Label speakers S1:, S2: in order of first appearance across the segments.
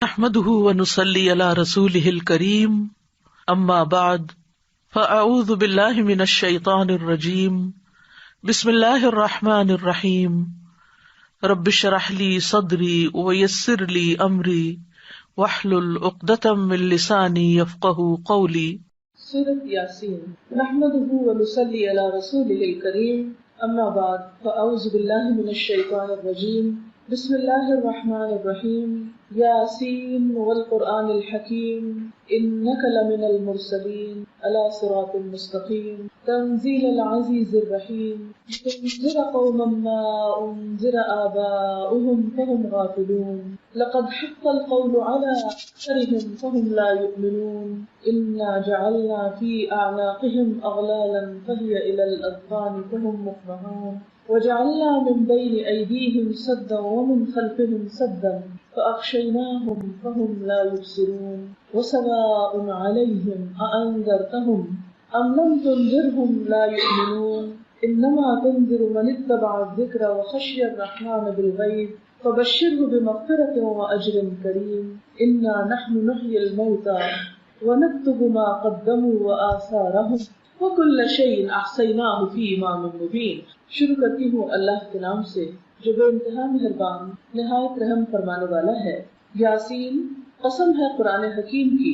S1: نحمده ونصلي على رسوله الكريم اما بعد فاعوذ بالله من الشيطان الرجيم بسم الله الرحمن الرحيم رب اشرح لي صدري ويسر لي امري واحلل عقدة من لساني يفقهوا قولي۔
S2: سورۃ یاسین نحمده ونصلي على رسوله الكريم اما بعد فاعوذ بالله من الشيطان الرجيم بسم الله الرحمن الرحيم یاسین والقرآن الحکیم انك لمن المرسلین علی صراط مستقیم تنزیل العزیز الرحیم لتنذر قوما ما انذر آباؤهم فهم غافلون لقد حق القول على أكثرهم فهم لا يؤمنون إنا جعلنا في أعناقهم أغلالا فهي إلى الأذقان فهم مقمحون وجعلنا من بين أيديهم سدا ومن خلفهم سدا فأغشيناهم فهم لا يبصرون وسواء عليهم أأنذرتهم أم لم تنذرهم لا يؤمنون إنما تنذر من اتبع الذكر وخشي الرحمن بالغيب فبشره بمغفرة وأجر كريم إنا نحن نحيي الموتى ونكتب ما قدموا وآثارهم وكل شيء أحصيناه في إمام مبين۔ شروع کرتی ہوں اللہ کے نام سے جو بے انتہا مہربان نہایت رحم فرمانے والا ہے۔ یاسین، قسم ہے قرآن حکیم کی،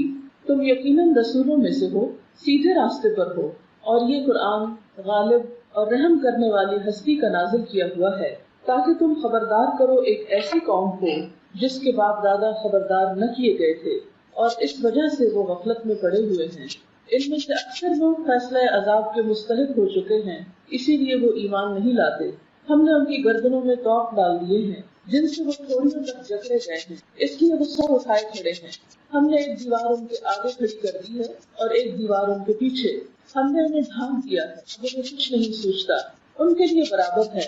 S2: تم یقیناً رسولوں میں سے ہو، سیدھے راستے پر ہو، اور یہ قرآن غالب اور رحم کرنے والی ہستی کا نازل کیا ہوا ہے تاکہ تم خبردار کرو ایک ایسی قوم کو جس کے باپ دادا خبردار نہ کیے گئے تھے اور اس وجہ سے وہ غفلت میں پڑے ہوئے ہیں۔ ان میں سے اکثر لوگ فیصلہ عذاب کے مستحق ہو چکے ہیں، اسی لیے وہ ایمان نہیں لاتے۔ ہم نے ان کی گردنوں میں توق ڈال دیے ہیں جن سے وہ تھوڑیوں تک جکڑے گئے ہیں، اس لیے وہ سر اٹھائے کھڑے ہیں۔ ہم نے ایک دیوار ان کے آگے کھڑی کر دی ہے اور ایک دیوار ان کے پیچھے، ہم نے انہیں ڈھانپ دیا ہے، اب انہیں کچھ نہیں سوچتا، ان کے لیے برابر ہے،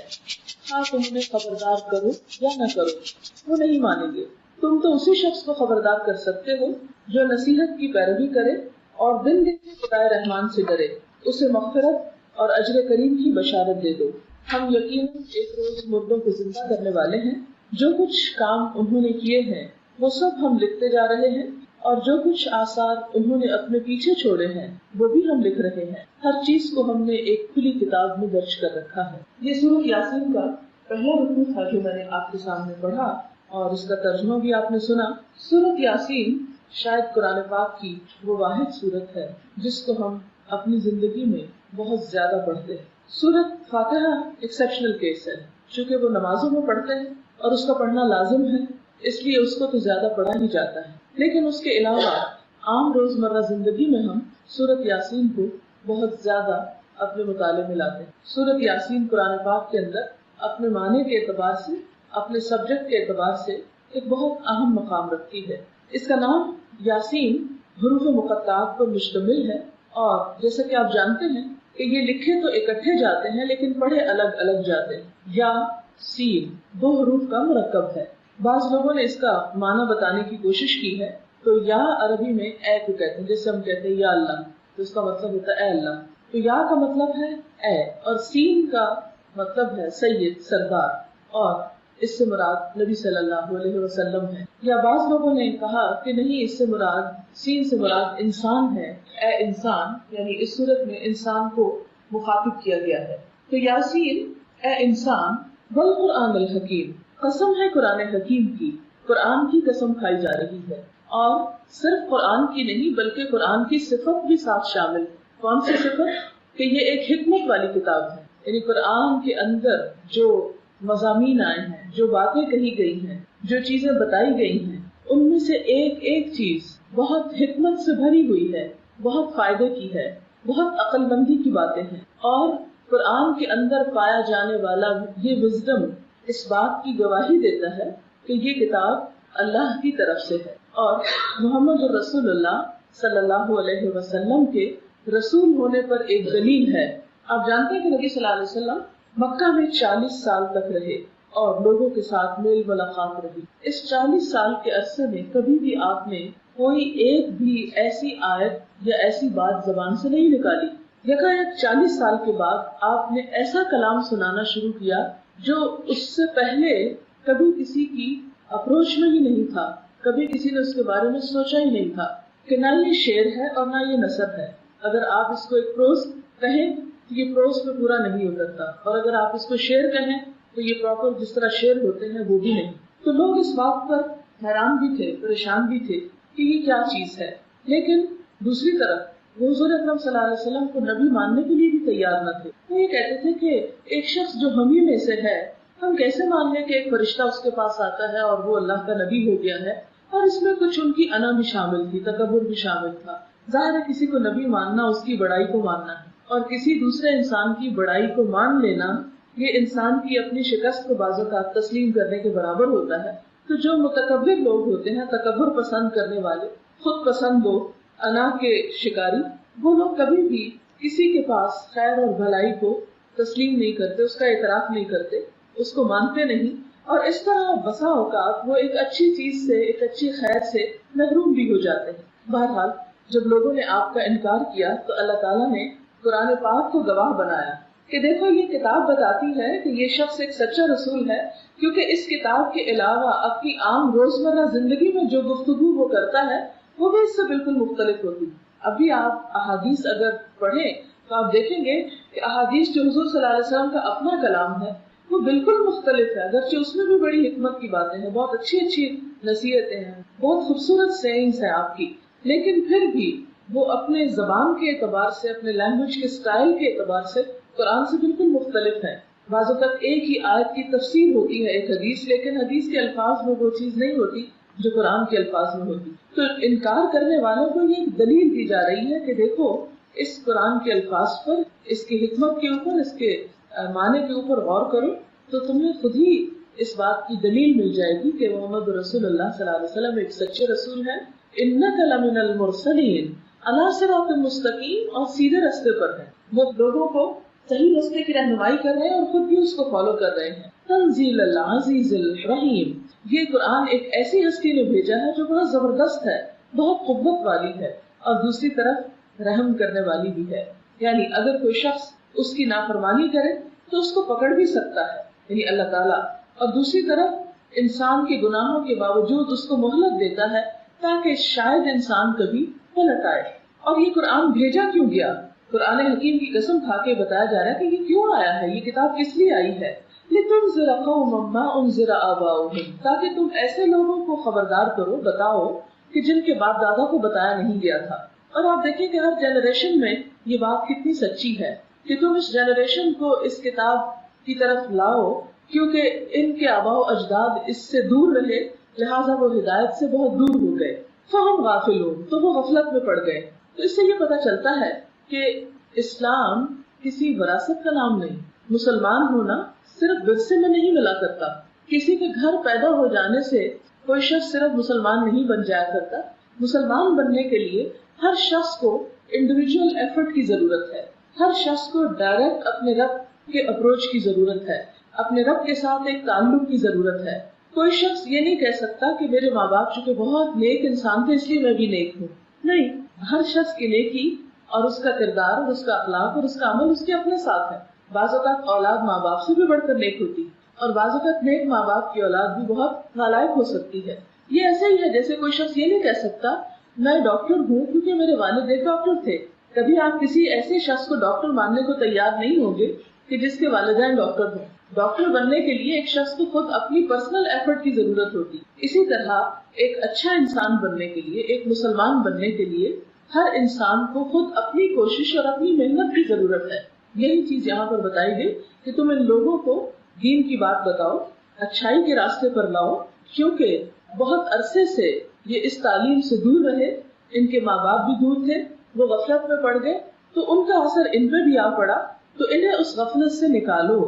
S2: ہاں تم انہیں خبردار کرو یا نہ کرو، وہ نہیں مانیں گے۔ تم تو اسی شخص کو خبردار کر سکتے ہو جو نصیحت کی پیروی کرے اور دن دیکھے خدائے رحمان سے ڈرے، اسے مغفرت اور اجر کریم کی بشارت دے دو۔ ہم یقیناً ایک روز مردوں کو زندہ کرنے والے ہیں، جو کچھ کام انہوں نے کیے ہیں وہ سب ہم لکھتے جا رہے ہیں، اور جو کچھ آثار انہوں نے اپنے پیچھے چھوڑے ہیں وہ بھی ہم لکھ رہے ہیں۔ ہر چیز کو ہم نے ایک کھلی کتاب میں درج کر رکھا ہے۔ یہ سورۃ یاسین کا پہلا رکوع تھا جو میں نے آپ کے سامنے پڑھا اور اس کا ترجمہ بھی آپ نے سنا۔ سورۃ یاسین شاید قرآن پاک کی وہ واحد سورت ہے جس کو ہم اپنی زندگی میں بہت زیادہ پڑھتے ہیں۔ سورۃ فاتحہ ایکسیپشنل کیس ہے، چونکہ وہ نمازوں میں پڑھتے ہیں اور اس کا پڑھنا لازم ہے، اس لیے اس کو تو زیادہ پڑھا ہی جاتا ہے، لیکن اس کے علاوہ عام روزمرہ زندگی میں ہم سورۃ یاسین کو بہت زیادہ اپنے مطالعے میں لاتے ہیں۔ سورۃ یاسین قرآن پاک کے اندر اپنے معنی کے اعتبار سے، اپنے سبجیکٹ کے اعتبار سے ایک بہت اہم مقام رکھتی ہے۔ اس کا نام یاسین حروف مقطعات پر مشتمل ہے، اور جیسا کہ آپ جانتے ہیں کہ یہ لکھے تو اکٹھے جاتے ہیں لیکن پڑھے الگ الگ جاتے ہیں۔ یا سین دو حروف کا مرکب ہے۔ بعض لوگوں نے اس کا معنی بتانے کی کوشش کی ہے، تو یا عربی میں اے کو کہتے ہیں، جیسے ہم کہتے ہیں یا اللہ، تو اس کا مطلب ہوتا ہے اے اللہ، تو یا کا مطلب ہے اے، اور سین کا مطلب ہے سید، سردار، اور اس سے مراد نبی صلی اللہ علیہ وسلم ہے۔ یا بعض لوگوں نے کہا کہ نہیں، اس سے مراد، سین سے مراد انسان ہے، اے انسان، یعنی اس صورت میں انسان کو مخاطب کیا گیا ہے۔ تو یاسین اے انسان والقرآن الحکیم، قسم ہے قرآن حکیم کی، قرآن کی قسم کھائی جا رہی ہے، اور صرف قرآن کی نہیں بلکہ قرآن کی صفت بھی ساتھ شامل ہے۔ کون سی صفت؟ کہ یہ ایک حکمت والی کتاب ہے، یعنی قرآن کے اندر جو مضامین آئے ہیں، جو باتیں کہی گئی ہیں، جو چیزیں بتائی گئی ہیں، ان میں سے ایک ایک چیز بہت حکمت سے بھری ہوئی ہے، بہت فائدے کی ہے، بہت عقل مندی کی باتیں ہیں، اور قرآن کے اندر پایا جانے والا یہ وزڈم اس بات کی گواہی دیتا ہے کہ یہ کتاب اللہ کی طرف سے ہے اور محمد رسول اللہ صلی اللہ علیہ وسلم کے رسول ہونے پر ایک دلیل ہے۔ آپ جانتے ہیں کہ نبی صلی اللہ علیہ وسلم مکہ میں 40 سال تک رہے اور لوگوں کے ساتھ میل ملاقات رہی۔ اس 40 سال کے عرصے میں کبھی بھی آپ نے کوئی ایک بھی ایسی آیت یا ایسی بات زبان سے نہیں نکالی۔ یکایک 40 سال کے بعد آپ نے ایسا کلام سنانا شروع کیا جو اس سے پہلے کبھی کسی کی اپروچ میں ہی نہیں تھا، کبھی کسی نے اس کے بارے میں سوچا ہی نہیں تھا کہ نہ یہ شعر ہے اور نہ یہ نثر ہے. اگر آپ اس کو ایک پروز کہیں تو یہ پروز پہ پورا نہیں اترتا، اور اگر آپ اس کو شعر کہیں تو یہ پراپر جس طرح شعر ہوتے ہیں وہ بھی نہیں. تو لوگ اس بات پر حیران بھی تھے، پریشان بھی تھے کہ یہ کیا چیز ہے. لیکن دوسری طرف وہ حضور اکرم صلی اللہ علیہ وسلم کو نبی ماننے کے لیے بھی تیار نہ تھے. وہ یہ کہتے تھے کہ ایک شخص جو ہم ہی میں سے ہے، ہم کیسے مان لیں کہ ایک فرشتہ اس کے پاس آتا ہے اور وہ اللہ کا نبی ہو گیا ہے. اور اس میں کچھ ان کی انا بھی شامل تھی، تکبر بھی شامل تھا. ظاہر ہے کسی کو نبی ماننا اس کی بڑائی کو ماننا ہے، اور کسی دوسرے انسان کی بڑائی کو مان لینا یہ انسان کی اپنی شکست کو بعض اوقات تسلیم کرنے کے برابر ہوتا ہے. تو جو متکبر لوگ ہوتے ہیں، تکبر پسند کرنے والے، خود پسند لوگ، انا کے شکاری، وہ لوگ کبھی بھی کسی کے پاس خیر اور بھلائی کو تسلیم نہیں کرتے، اس کا اعتراف نہیں کرتے، اس کو مانتے نہیں. اور اس طرح بسا اوقات وہ ایک اچھی چیز سے، ایک اچھی خیر سے محروم بھی ہو جاتے ہیں. بہرحال جب لوگوں نے آپ کا انکار کیا تو اللہ تعالیٰ نے قرآن پاک کو گواہ بنایا کہ دیکھو یہ کتاب بتاتی ہے کہ یہ شخص ایک سچا رسول ہے، کیونکہ اس کتاب کے علاوہ اپنی عام روزمرہ زندگی میں جو گفتگو وہ کرتا ہے وہ بھی اس سے بالکل مختلف ہوتی. ابھی آپ احادیث اگر پڑھیں تو آپ دیکھیں گے کہ احادیث جو حضور صلی اللہ علیہ وسلم کا اپنا کلام ہے وہ بالکل مختلف ہے، اگرچہ اس میں بھی بڑی حکمت کی باتیں ہیں، بہت اچھی اچھی نصیحتیں ہیں، بہت خوبصورت سینگز ہیں آپ کی، لیکن پھر بھی وہ اپنے زبان کے اعتبار سے، اپنے لینگویج کے سٹائل کے اعتبار سے قرآن سے بالکل مختلف ہے. بعض اوقات ایک ہی آیت کی تفسیر ہوتی ہے ایک حدیث، لیکن حدیث کے الفاظ میں وہ چیز نہیں ہوتی جو قرآن کے الفاظ میں ہوتی. تو انکار کرنے والوں کو یہ دلیل دی جا رہی ہے کہ دیکھو اس قرآن کے الفاظ پر، اس کی حکمت کے اوپر، اس کے معنی کے اوپر غور کرو تو تمہیں خود ہی اس بات کی دلیل مل جائے گی کہ محمد رسول اللہ صلی اللہ علیہ وسلم ایک سچے رسول ہیں. اِنَّكَ لَمِنَ الْمُرْسَلِينَ عَلَىٰ صِرَاطٍ مُسْتَقِيمٍ، اور سیدھے راستے پر ہیں. وہ لوگوں کو صحیح راستے کی رہنمائی کر رہے ہیں اور خود بھی اس کو فالو کر رہے ہیں. تنزیل العزیز الرحیم، یہ قرآن ایک ایسی ہستی نے بھیجا ہے جو بہت زبردست ہے، بہت قوت والی ہے، اور دوسری طرف رحم کرنے والی بھی ہے. یعنی اگر کوئی شخص اس کی نافرمانی کرے تو اس کو پکڑ بھی سکتا ہے، یعنی اللہ تعالیٰ، اور دوسری طرف انسان کے گناہوں کے باوجود اس کو مہلت دیتا ہے تاکہ شاید انسان کبھی پلٹ آئے. اور یہ قرآن بھیجا کیوں گیا؟ قرآن حکیم کی قسم کھا کے بتایا جا رہا ہے کہ یہ کیوں آیا ہے، یہ کتاب کس لیے آئی ہے. لِتُنذِرَ قَوْمًا مَّا أُنذِرَ آبَاؤُهُمْ، تاکہ تم ایسے لوگوں کو خبردار کرو، بتاؤ کہ جن کے باپ دادا کو بتایا نہیں گیا تھا. اور آپ دیکھیں کہ ہر جنریشن میں یہ بات کتنی سچی ہے کہ تم اس جنریشن کو اس کتاب کی طرف لاؤ، کیونکہ ان کے آباء و اجداد اس سے دور رہے، لہٰذا وہ ہدایت سے بہت دور ہو گئے. فَهُمْ غَافِلُونَ، تو وہ غفلت میں پڑ گئے. تو اس سے یہ پتہ چلتا ہے کہ اسلام کسی وراثت کا نام نہیں. مسلمان ہونا صرف ورثے میں نہیں ملا کرتا. کسی کے گھر پیدا ہو جانے سے کوئی شخص صرف مسلمان نہیں بن جایا کرتا. مسلمان بننے کے لیے ہر شخص کو انڈیویجول ایفرٹ کی ضرورت ہے. ہر شخص کو ڈائریکٹ اپنے رب کے اپروچ کی ضرورت ہے، اپنے رب کے ساتھ ایک تعلق کی ضرورت ہے. کوئی شخص یہ نہیں کہہ سکتا کہ میرے ماں باپ چونکہ بہت نیک انسان تھے اس لیے میں بھی نیک ہوں. نہیں، ہر شخص کی نیکی اور اس کا کردار اور اس کا اخلاق اور اس کا عمل اس کے اپنے ساتھ ہے. بعض اوقات اولاد ماں باپ سے بھی بڑھ کر نیک ہوتی، اور بعض اوقات نیک ماں باپ کی اولاد بھی بہت نالائق ہو سکتی ہے. یہ ایسے ہی ہے جیسے کوئی شخص یہ نہیں کہہ سکتا میں ڈاکٹر ہوں کیونکہ میرے والد ایک ڈاکٹر تھے. کبھی آپ کسی ایسے شخص کو ڈاکٹر ماننے کو تیار نہیں ہوں گے کہ جس کے والدین ڈاکٹر ہوں. ڈاکٹر بننے کے لیے ایک شخص کو خود اپنی پرسنل ایفرٹ کی ضرورت ہوتی. اسی طرح ایک اچھا انسان بننے کے لیے، ایک مسلمان بننے کے لیے ہر انسان کو خود اپنی کوشش اور اپنی محنت کی ضرورت ہے. یہی چیز یہاں پر بتائی گئی کہ تم ان لوگوں کو دین کی بات بتاؤ، اچھائی کے راستے پر لاؤ، کیونکہ بہت عرصے سے یہ اس تعلیم سے دور رہے، ان کے ماں باپ بھی دور تھے، وہ غفلت میں پڑ گئے تو ان کا اثر ان پہ بھی آ پڑا، تو انہیں اس غفلت سے نکالو.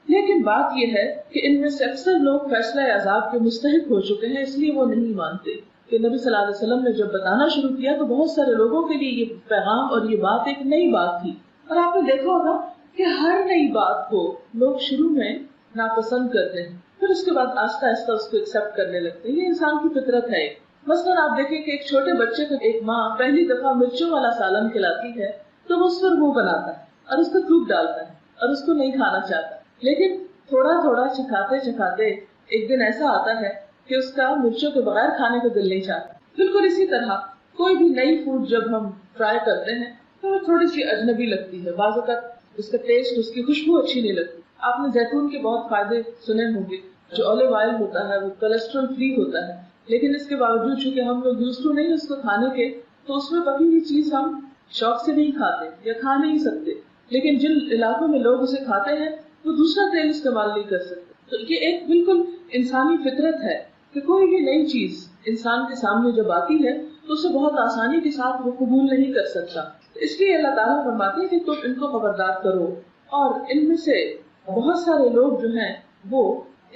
S2: لیکن بات یہ ہے کہ ان میں سے اکثر لوگ فیصلہ عذاب کے مستحق ہو چکے ہیں، اس لیے وہ نہیں مانتے. کہ نبی صلی اللہ علیہ وسلم نے جب بتانا شروع کیا تو بہت سارے لوگوں کے لیے یہ پیغام اور یہ بات ایک نئی بات تھی. اور آپ نے دیکھا ہوگا کہ ہر نئی بات کو لوگ شروع میں ناپسند کرتے ہیں، پھر اس کے بعد آہستہ آہستہ اس کو ایکسپٹ کرنے لگتے ہیں. یہ انسان کی فطرت ہے. مثلاً آپ دیکھیں کہ ایک چھوٹے بچے کو ایک ماں پہلی دفعہ مرچوں والا سالن کھلاتی ہے تو وہ اس پر منہ بناتا ہے اور اس کو تھوک ڈالتا ہے اور اس کو نہیں کھانا چاہتا. لیکن تھوڑا تھوڑا چکھاتے چکھاتے ایک دن ایسا آتا ہے کہ اس کا مرچوں کے بغیر کھانے کا دل نہیں چاہتا. بالکل اسی طرح کوئی بھی نئی فوڈ جب ہم ٹرائی کرتے ہیں تو وہ تھوڑی سی اجنبی لگتی ہے. بعض اوقات اس کا ٹیسٹ، اس کی خوشبو اچھی نہیں لگتی. آپ نے زیتون کے بہت فائدے سنے ہوں گے. جو اولیو آئل ہوتا ہے وہ کولیسٹرول فری ہوتا ہے، لیکن اس کے باوجود چونکہ ہم لوگ یوز ٹو نہیں اس کو کھانے کے، تو اس میں پکی ہوئی چیز ہم شوق سے نہیں کھاتے یا کھا نہیں سکتے. لیکن جن علاقوں میں لوگ اسے کھاتے ہیں وہ دوسرا تیل استعمال نہیں کر سکتے. تو یہ ایک بالکل انسانی فطرت ہے کہ کوئی بھی نئی چیز انسان کے سامنے جب آتی ہے تو اسے بہت آسانی کے ساتھ وہ قبول نہیں کر سکتا. اس لیے اللہ تعالیٰ فرماتے ہیں کہ تم ان کو خبردار کرو. اور ان میں سے بہت سارے لوگ جو ہیں وہ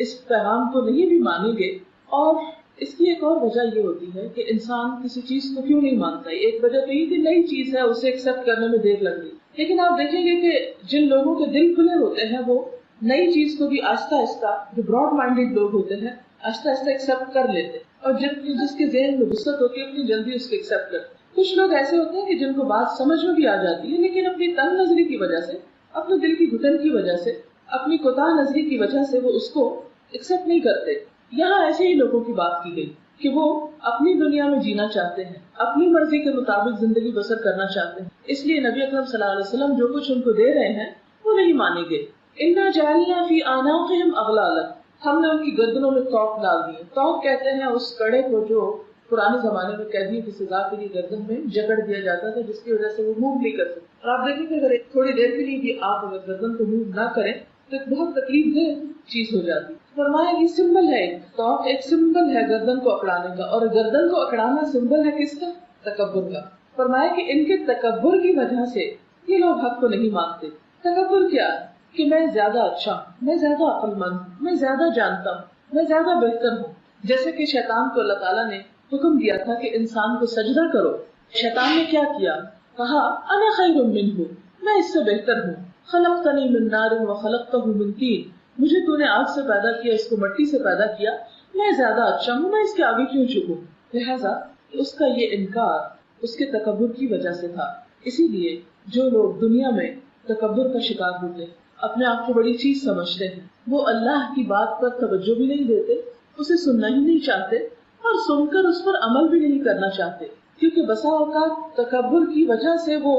S2: اس پیغام کو نہیں بھی مانیں گے. اور اس کی ایک اور وجہ یہ ہوتی ہے کہ انسان کسی چیز کو کیوں نہیں مانتا. ایک وجہ تو یہ کہ نئی چیز ہے، اسے ایکسپٹ کرنے میں دیر لگ رہی. لیکن آپ دیکھیں گے کہ جن لوگوں کے دل کھلے ہوتے ہیں وہ نئی چیز کو بھی آہستہ آہستہ، جو براڈ مائنڈیڈ لوگ ہوتے ہیں، آہستہ آہستہ ایکسپٹ کر لیتے. اور جس کے ذہن میں وسعت ہوتی ہے اتنی جلدی اس کو ایکسپٹ کرتے. کچھ لوگ ایسے ہوتے ہیں کہ جن کو بات سمجھ میں بھی آ جاتی ہے، لیکن اپنی تنگ نظری کی وجہ سے، اپنے دل کی گھٹن کی وجہ سے، اپنی کوتاہ نظری کی وجہ سے وہ اس کو ایکسپٹ نہیں کرتے. یہاں ایسے ہی لوگوں کی بات کی گئی کہ وہ اپنی دنیا میں جینا چاہتے ہیں، اپنی مرضی کے مطابق زندگی بسر کرنا چاہتے ہیں. اس لیے نبی اکرم صلی اللہ علیہ وسلم جو کچھ ان کو دے رہے ہیں وہ نہیں مانیں گے. انا جعلنا فی اعناقہم اغلالا، ہم نے ان کی گردنوں میں توق ڈال دیے. توق کہتے ہیں اس کڑے کو جو پرانے زمانے میں قیدیوں کی سزا کے لیے گردن میں جکڑ دیا جاتا تھا، جس کی وجہ سے وہ موو نہیں کر سکتے. اور آپ دیکھیں کہ اگر تھوڑی دیر کے لیے بھی آپ اگر گردن کو موو نہ کریں تو ایک بہت تکلیف دہ چیز ہو جاتی. فرمایا یہ سمبل ہے، توق ایک سمبل ہے گردن کو اکڑانے کا. اور گردن کو اکڑانا سمبل ہے کس کا؟ تکبر کا. فرمایا کہ ان کے تکبر کی وجہ سے یہ لوگ حق کو نہیں مانتے. تکبر کیا ہے؟ کہ میں زیادہ اچھا ہوں، میں زیادہ عقل مند ہوں، میں زیادہ جانتا ہوں، میں زیادہ بہتر ہوں. جیسے کہ شیطان کو اللہ تعالیٰ نے حکم دیا تھا کہ انسان کو سجدہ کرو. شیطان نے کیا کیا؟ کہا انا خیر منہ، میں اس سے بہتر ہوں. خلقتنی من نار وخلقتہ من طین، مجھے تو نے آگ سے پیدا کیا، اس کو مٹی سے پیدا کیا، میں زیادہ اچھا ہوں، میں اس کے آگے کیوں جھکوں. لہٰذا اس کا یہ انکار اس کے تکبر کی وجہ سے تھا. اسی لیے جو لوگ دنیا میں تکبر کا شکار ہوتے ہیں، اپنے آپ کو بڑی چیز سمجھتے ہیں، وہ اللہ کی بات پر توجہ بھی نہیں دیتے، اسے سننا ہی نہیں چاہتے، اور سن کر اس پر عمل بھی نہیں کرنا چاہتے. کیونکہ بسا اوقات تکبر کی وجہ سے وہ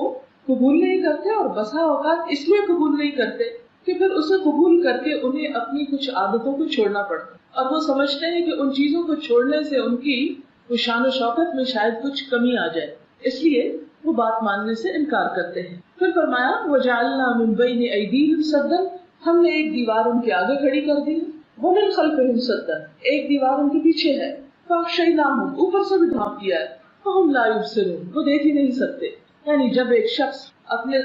S2: قبول نہیں کرتے، اور بسا اوقات اس لیے قبول نہیں کرتے کہ پھر اسے قبول کر کے انہیں اپنی کچھ عادتوں کو چھوڑنا پڑتا. اور وہ سمجھتے ہیں کہ ان چیزوں کو چھوڑنے سے ان کی وہ شان و شوکت میں شاید کچھ کمی آ جائے، اس لیے وہ بات ماننے سے انکار کرتے ہیں. پھر فرمایا وَجَعَلْنَا مِن بَيْنِ أَيْدِيهِمْ سَدًّا، ہم نے ایک دیوار ان کے آگے کھڑی کر دی. وَمِن خَلْفِهِمْ سَدًّا، ایک دیوار ان کے پیچھے ہے. فَأَغْشَيْنَاهُمْ، اوپر سے بھی ڈھانپ دیا ہے. فَهُمْ لَا يُبْصِرُونَ، وہ دیکھ ہی نہیں سکتے. یعنی جب ایک شخص اپنے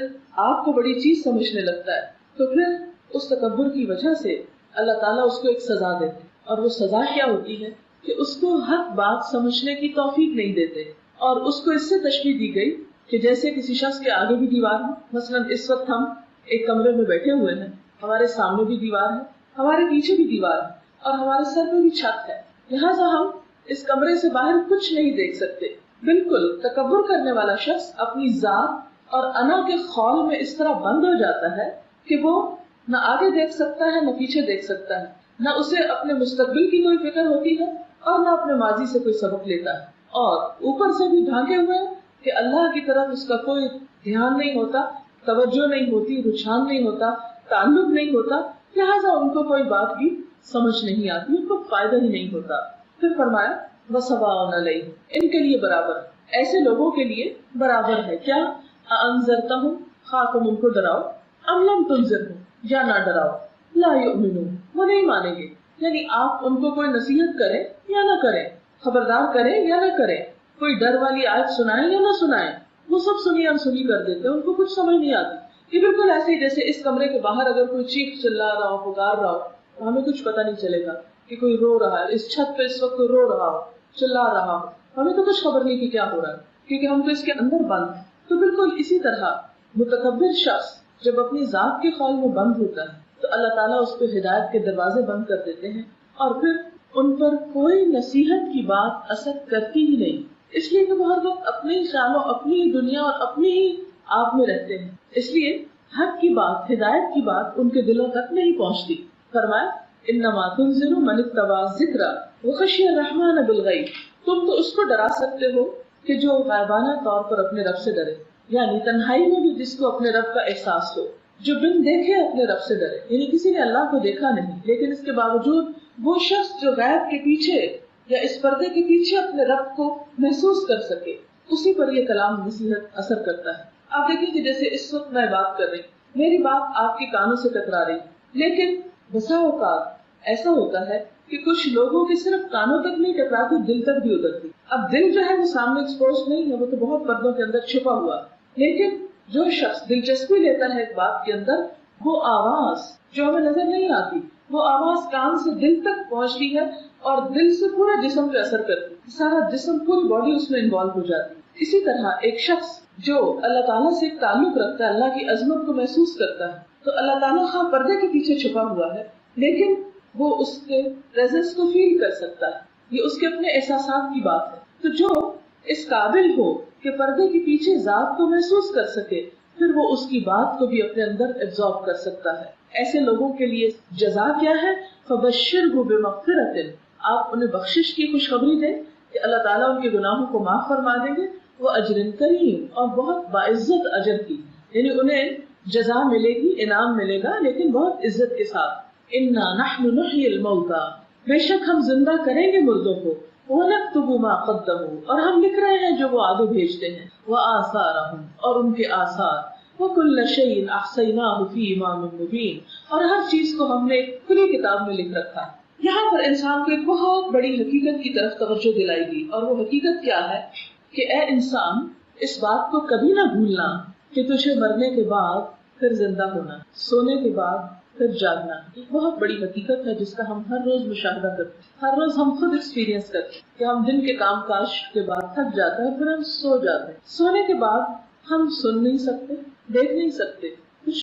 S2: آپ کو بڑی چیز سمجھنے لگتا ہے تو پھر اس تکبر کی وجہ سے اللہ تعالیٰ اس کو ایک سزا دیتے. اور وہ سزا کیا ہوتی ہے کہ اس کو حق بات سمجھنے کی توفیق نہیں دیتے. اور اس کو اس سے تشبیہ دی گئی کہ جیسے کسی شخص کے آگے بھی دیوار ہے. مثلا اس وقت ہم ایک کمرے میں بیٹھے ہوئے ہیں، ہمارے سامنے بھی دیوار ہے، ہمارے پیچھے بھی دیوار ہے، اور ہمارے سر پہ بھی چھت ہے. لہٰذا ہم اس کمرے سے باہر کچھ نہیں دیکھ سکتے. بالکل تکبر کرنے والا شخص اپنی ذات اور انا کے خول میں اس طرح بند ہو جاتا ہے کہ وہ نہ آگے دیکھ سکتا ہے نہ پیچھے دیکھ سکتا ہے، نہ اسے اپنے مستقبل کی کوئی فکر ہوتی ہے اور نہ اپنے ماضی سے کوئی سبق لیتا ہے. اور اوپر سے بھی ڈھانکے ہوئے کہ اللہ کی طرف اس کا کوئی دھیان نہیں ہوتا، توجہ نہیں ہوتی، رجحان نہیں ہوتا، تعلق نہیں ہوتا. لہٰذا ان کو کوئی بات بھی سمجھ نہیں آتی، ان کو فائدہ ہی نہیں ہوتا. پھر فرمایا وَسَوَاءٌ عَلَيْهِمْ، ان کے لیے برابر، ایسے لوگوں کے لیے برابر ہے. کیا؟ أَأَنذَرْتَهُمْ، خواہ تم ان کو ڈراؤ، أَمْ لَمْ تُنذِرْهُمْ، یا نہ ڈراؤ، لَا يُؤْمِنُونَ، وہ نہیں مانیں گے. یعنی آپ ان کو کوئی نصیحت کریں یا نہ کریں، خبردار کریں یا نہ کریں، کوئی ڈر والی آیت سنائیں یا نہ سنائیں، وہ سب سنی انسنی کر دیتے ہیں، ان کو کچھ سمجھ نہیں آتی. یہ بالکل ایسے ہی جیسے اس کمرے کے باہر اگر کوئی چیخ چلا رہا ہو، پکار رہا ہو، تو ہمیں کچھ پتہ نہیں چلے گا کہ کوئی رو رہا ہے. اس چھت پہ اس وقت کوئی رو رہا ہو، چلا رہا ہو، ہمیں تو کچھ خبر نہیں کہ کیا ہو رہا ہے، کیونکہ ہم تو اس کے اندر بند ہیں. تو بالکل اسی طرح متکبر شخص جب اپنی ذات کے خول میں بند ہوتا ہے تو اللہ تعالیٰ اس پہ ہدایت کے دروازے بند کر دیتے ہیں، اور پھر ان پر کوئی نصیحت کی بات اثر کرتی ہی نہیں، اس لیے کہ وہ ہر وقت اپنے خیالوں، اپنی دنیا اور اپنی ہی آپ میں رہتے ہیں. اس لیے حق کی بات، ہدایت کی بات ان کے دلوں تک نہیں پہنچتی. فرمایا انما تنذر من اتبع الذکر، وخشی الرحمن بالغیب، تم تو اس کو ڈرا سکتے ہو کہ جو غائبانہ طور پر اپنے رب سے ڈرے، یعنی تنہائی میں بھی جس کو اپنے رب کا احساس ہو، جو بن دیکھے اپنے رب سے ڈرے، یعنی کسی نے اللہ کو دیکھا نہیں لیکن اس کے باوجود وہ شخص جو غیب کے پیچھے یا اس پردے کے پیچھے اپنے رب کو محسوس کر سکے، اسی پر یہ کلام نصیحت اثر کرتا ہے۔ آپ دیکھیں کہ جیسے اس وقت میں بات کر رہی، میری بات آپ کے کانوں سے ٹکرا رہی، لیکن بسا اوقات ایسا ہوتا ہے کہ کچھ لوگوں کے صرف کانوں تک نہیں ٹکراتی، دل تک بھی اترتی۔ اب دل جو ہے وہ سامنے ایکسپوز نہیں ہے، وہ تو بہت پردوں کے اندر چھپا ہوا، لیکن جو شخص دلچسپی لیتا ہے ایک بات کے اندر، وہ آواز جو ہمیں نظر نہیں آتی، وہ آواز کان سے دل تک پہنچتی ہے اور دل سے پورا جسم پہ اثر کرتی ہے، سارا جسم پوری باڈی اس میں انوالو ہو جاتی ہے۔ اسی طرح ایک شخص جو اللہ تعالیٰ سے ایک تعلق رکھتا ہے، اللہ کی عظمت کو محسوس کرتا ہے، تو اللہ تعالیٰ ہاں پردے کے پیچھے چھپا ہوا ہے لیکن وہ اس کے پریزنس کو فیل کر سکتا ہے، یہ اس کے اپنے احساسات کی بات ہے۔ تو جو اس قابل ہو کہ پردے کے پیچھے ذات کو محسوس کر سکے، پھر وہ اس کی بات کو بھی اپنے اندر ایبزارب کر سکتا ہے۔ ایسے لوگوں کے لیے جزا کیا ہے؟ فبشرہ بمغفرۃ، آپ انہیں بخشش کی خوشخبری دیں کہ اللہ تعالیٰ ان کے گناہوں کو معاف فرما دیں گے، وہ اجر کریم، اور بہت باعزت اجر کی، یعنی انہیں جزا ملے گی، انعام ملے گا لیکن بہت عزت کے ساتھ۔ انا نحن نحیی الموتى، بے شک ہم زندہ کریں گے مردوں کو، ونکتب ما قدموا، اور ہم لکھ رہے ہیں جو وہ آگے بھیجتے ہیں، وآثارہم، اور ان کے آثار، وکل شیء احصیناہ فی امام مبین، اور ہر چیز کو ہم نے ایک کھلی کتاب میں لکھ رکھا ہے۔ یہاں پر انسان کو ایک بہت بڑی حقیقت کی طرف توجہ دلائی گئی، اور وہ حقیقت کیا ہے کہ اے انسان، اس بات کو کبھی نہ بھولنا کہ تجھے مرنے کے بعد پھر زندہ ہونا، سونے کے بعد پھر جاگنا۔ ایک بہت بڑی حقیقت ہے جس کا ہم ہر روز مشاہدہ کرتے ہیں، ہر روز ہم خود ایکسپیرینس کرتے ہیں کہ ہم دن کے کام کاج کے بعد تھک جاتے ہیں، پھر ہم سو جاتے ہیں۔ سونے کے بعد ہم سن نہیں سکتے، دیکھ نہیں سکتے،